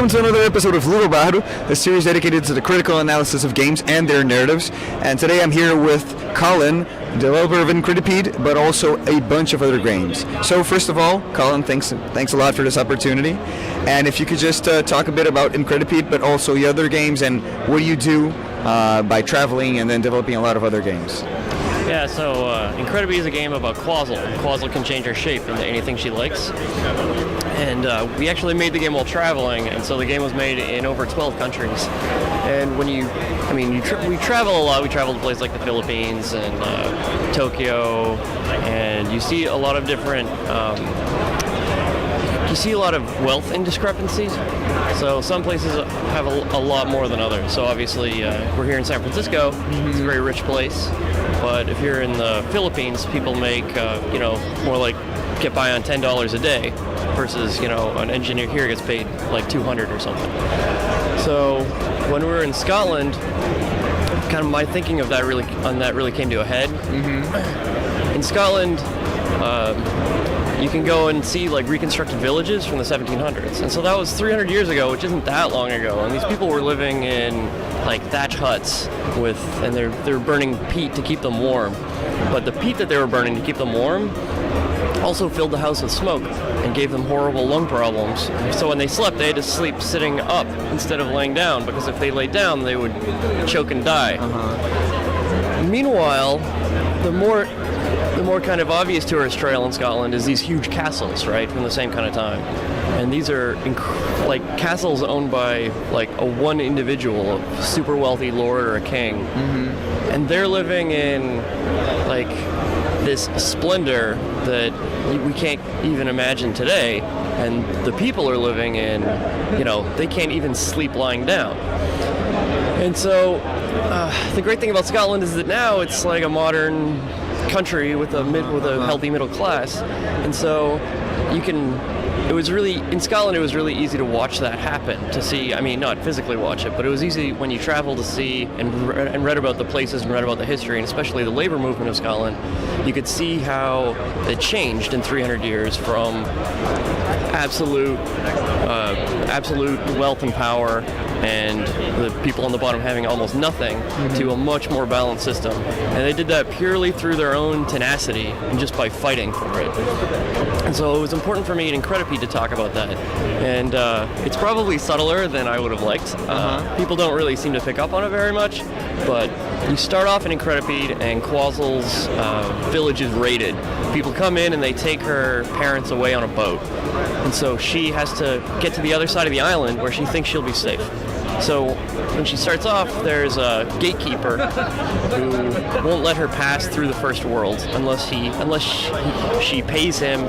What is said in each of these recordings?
welcome to another episode of LudoBardo, a series dedicated to the critical analysis of games and their narratives. And today I'm here with Colin, developer of Incredipede, but also a bunch of other games. So first of all, Colin, thanks a lot for this opportunity. And if you could just talk a bit about Incredipede, but also the other games and what do you do by traveling and then developing a lot of other games. Yeah, so Incredipede is a game about Quazzle. Quazzle can change her shape into anything she likes. And we actually made the game while traveling, and so the game was made in over 12 countries. And when we travel a lot. We travel to places like the Philippines and Tokyo, and you see a lot of different you see a lot of wealth indiscrepancies. So some places have a lot more than others. So obviously, we're here in San Francisco. It's a very rich place. But if you're in the Philippines, people make, more like get by on $10 a day versus, an engineer here gets paid like $200 or something. So when we were in Scotland, kind of my thinking of that really came to a head. In Scotland, you can go and see like reconstructed villages from the 1700s, and so that was 300 years ago, which isn't that long ago. And these people were living in like thatch huts and they're burning peat to keep them warm. But the peat that they were burning to keep them warm also filled the house with smoke and gave them horrible lung problems. So when they slept, they had to sleep sitting up instead of laying down, because if they laid down, they would choke and die. Meanwhile, the more kind of obvious tourist trail in Scotland is these huge castles, right, from the same kind of time. And these are like castles owned by like one individual, a super wealthy lord or a king. And they're living in like this splendor that we can't even imagine today. And the people are living in, they can't even sleep lying down. And so the great thing about Scotland is that now it's like a modern country with a healthy middle class, and so in Scotland it was really easy to watch that happen, to see, not physically watch it, but it was easy when you travel to see and read about the places and read about the history, and especially the labor movement of Scotland. You could see how it changed in 300 years from absolute wealth and power and the people on the bottom having almost nothing to a much more balanced system. And they did that purely through their own tenacity and just by fighting for it. And so it was important for me in Incredipede to talk about that. And it's probably subtler than I would have liked. People don't really seem to pick up on it very much, but you start off in Incredipede and Quazzle's village is raided. People come in and they take her parents away on a boat. And so she has to get to the other side of the island where she thinks she'll be safe. So when she starts off, there's a gatekeeper who won't let her pass through the first world unless she pays him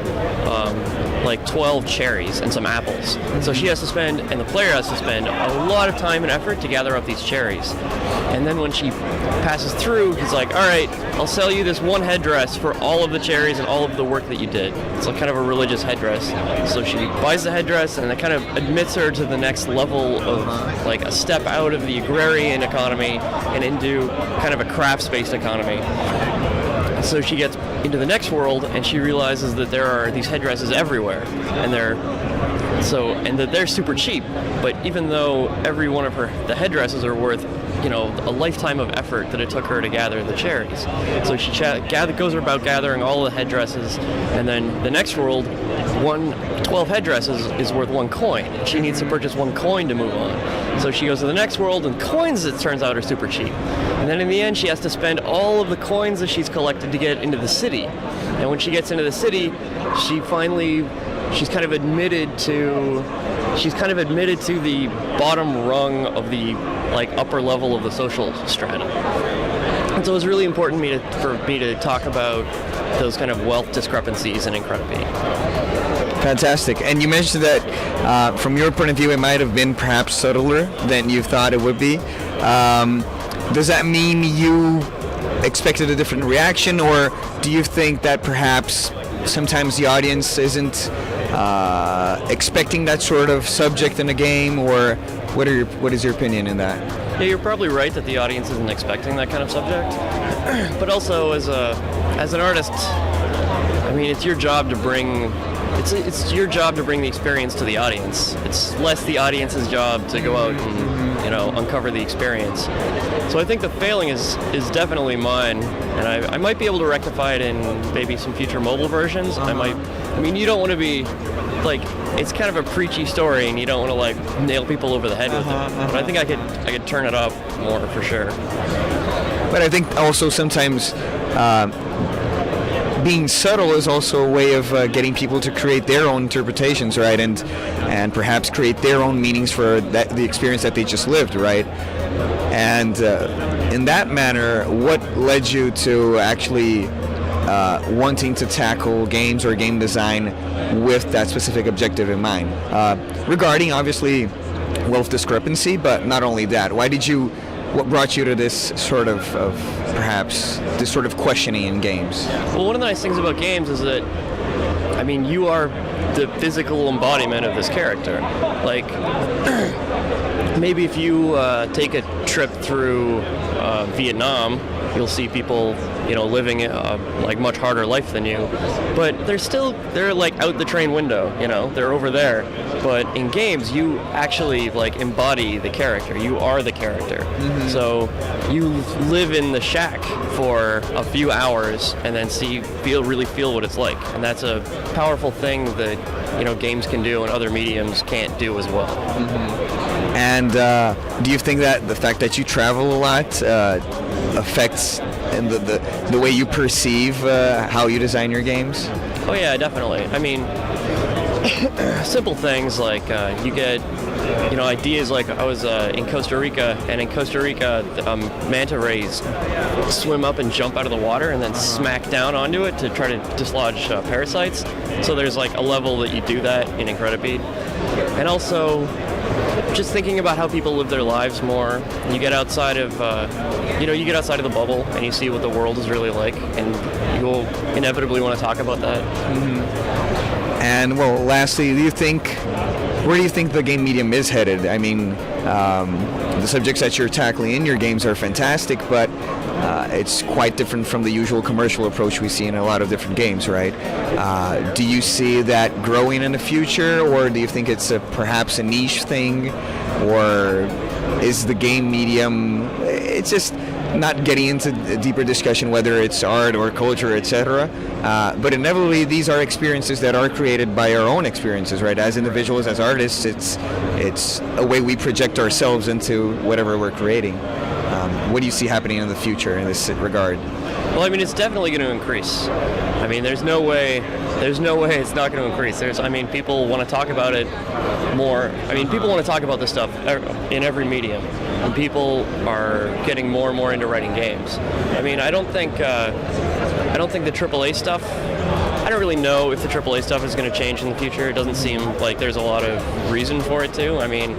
like 12 cherries and some apples. So she has to spend, and the player has to spend, a lot of time and effort to gather up these cherries. And then when she passes through, he's like, all right, I'll sell you this one headdress for all of the cherries and all of the work that you did. It's like kind of a religious headdress. So she buys the headdress, and it kind of admits her to the next level of like a step out of the agrarian economy and into kind of a crafts-based economy. So she gets into the next world, and she realizes that there are these headdresses everywhere, and that they're super cheap. But even though every one of the headdresses are worth, a lifetime of effort that it took her to gather the cherries. So she goes about gathering all the headdresses, and then the next world, 12 headdresses is worth 1 coin. She needs to purchase 1 coin to move on. So she goes to the next world, and coins, it turns out, are super cheap. And then in the end, she has to spend all of the coins that she's collected to get into the city. And when she gets into the city, she's kind of admitted to the bottom rung of the upper level of the social strata. And so it was really important for me to talk about those kind of wealth discrepancies in Incredipede. Fantastic. And you mentioned that from your point of view, it might have been perhaps subtler than you thought it would be. Does that mean you expected a different reaction, or do you think that perhaps sometimes the audience isn't expecting that sort of subject in a game, or what is your opinion in that? Yeah, you're probably right that the audience isn't expecting that kind of subject. But also as an artist, it's your job to bring it's your job to bring the experience to the audience. It's less the audience's job to go out and, you know, uncover the experience. So I think the failing is definitely mine, and I might be able to rectify it in maybe some future mobile versions. I mean, you don't want to be, like, it's kind of a preachy story, and you don't want to, like, nail people over the head with it. But I think I could turn it up more for sure. But I think also sometimes being subtle is also a way of getting people to create their own interpretations, right? And perhaps create their own meanings for the experience that they just lived, right? And in that manner, what led you to actually wanting to tackle games or game design with that specific objective in mind? Regarding, obviously, wealth discrepancy, but not only that, what brought you to this sort of perhaps this sort of questioning in games? Well, one of the nice things about games is that, I mean, you are the physical embodiment of this character. Like, maybe if you take a trip through Vietnam, you'll see people, you know, living a like much harder life than you, but they're like out the train window, you know, they're over there. But in games, you actually like embody the character. You are the character. So you live in the shack for a few hours and then really feel what it's like. And that's a powerful thing that, you know, games can do and other mediums can't do as well. And do you think that the fact that you travel a lot affects in the way you perceive how you design your games? Oh yeah, definitely. I mean, simple things like you get, you know, ideas like I was in Costa Rica, and in Costa Rica, manta rays swim up and jump out of the water and then smack down onto it to try to dislodge parasites. So there's like a level that you do that in Incredipede. And also, just thinking about how people live their lives more. You get outside of, you get outside of the bubble and you see what the world is really like, and you'll inevitably want to talk about that. And well, lastly, where do you think the game medium is headed? I mean, the subjects that you're tackling in your games are fantastic, but it's quite different from the usual commercial approach we see in a lot of different games, right? Do you see that growing in the future, or do you think it's perhaps a niche thing, or is the game medium, it's just not getting into a deeper discussion whether it's art or culture, etc. But inevitably, these are experiences that are created by our own experiences, right? As individuals, as artists, it's a way we project ourselves into whatever we're creating. What do you see happening in the future in this regard? Well, I mean, it's definitely going to increase. I mean, there's no way it's not going to increase. People want to talk about it more. I mean, people want to talk about this stuff in every medium, and people are getting more and more into writing games. I mean, I don't think the AAA stuff, I don't really know if the AAA stuff is going to change in the future. It doesn't seem like there's a lot of reason for it to. I mean,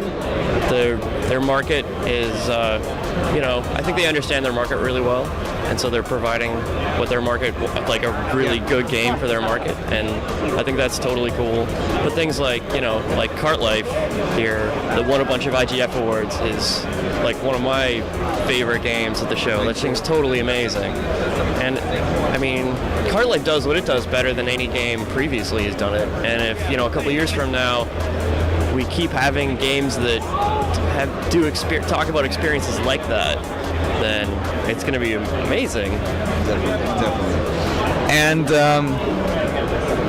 their market is, I think they understand their market really well, and so they're providing what their market, like a really good game for their market, and I think that's totally cool. But things like, like Cart Life here, that won a bunch of IGF awards, is like one of my favorite games at the show. That thing's totally amazing. And I mean, Cart Life does what it does better than any game previously has done it. And if, a couple of years from now, we keep having games that talk about experiences like that, then it's going to be amazing. Definitely. And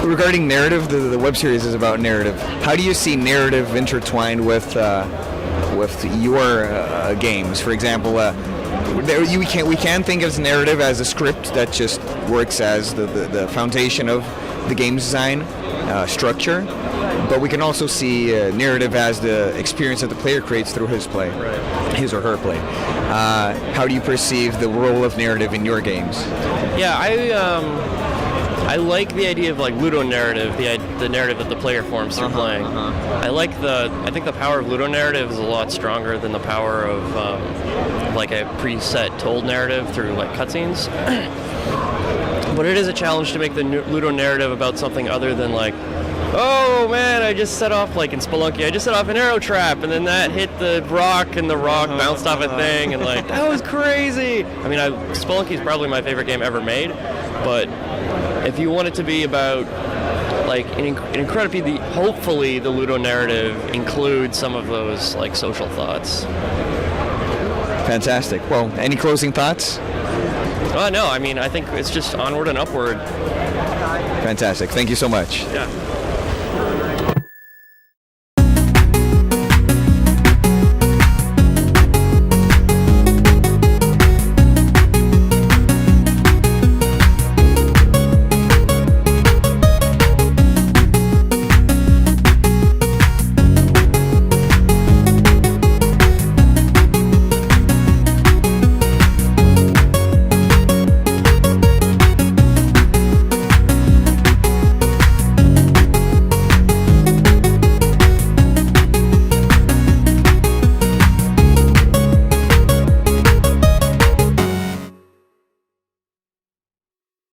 regarding narrative, the web series is about narrative. How do you see narrative intertwined with your games? For example, we can think of narrative as a script that just works as the foundation of the game design structure, but we can also see narrative as the experience that the player creates through his play, his or her play. How do you perceive the role of narrative in your games? Yeah, I like the idea of like Ludo narrative, the narrative that the player forms through playing. I think the power of Ludo narrative is a lot stronger than the power of like a preset told narrative through like cutscenes. But it is a challenge to make the Ludo narrative about something other than like, oh man, I just set off, like in Spelunky, I just set off an arrow trap, and then that hit the rock, and the rock bounced off a thing, and like, that was crazy. I mean, Spelunky is probably my favorite game ever made, but if you want it to be about like in Incredipede, hopefully the Ludo narrative includes some of those like social thoughts. Fantastic. Well, any closing thoughts? No, I mean, I think it's just onward and upward. Fantastic. Thank you so much. Yeah.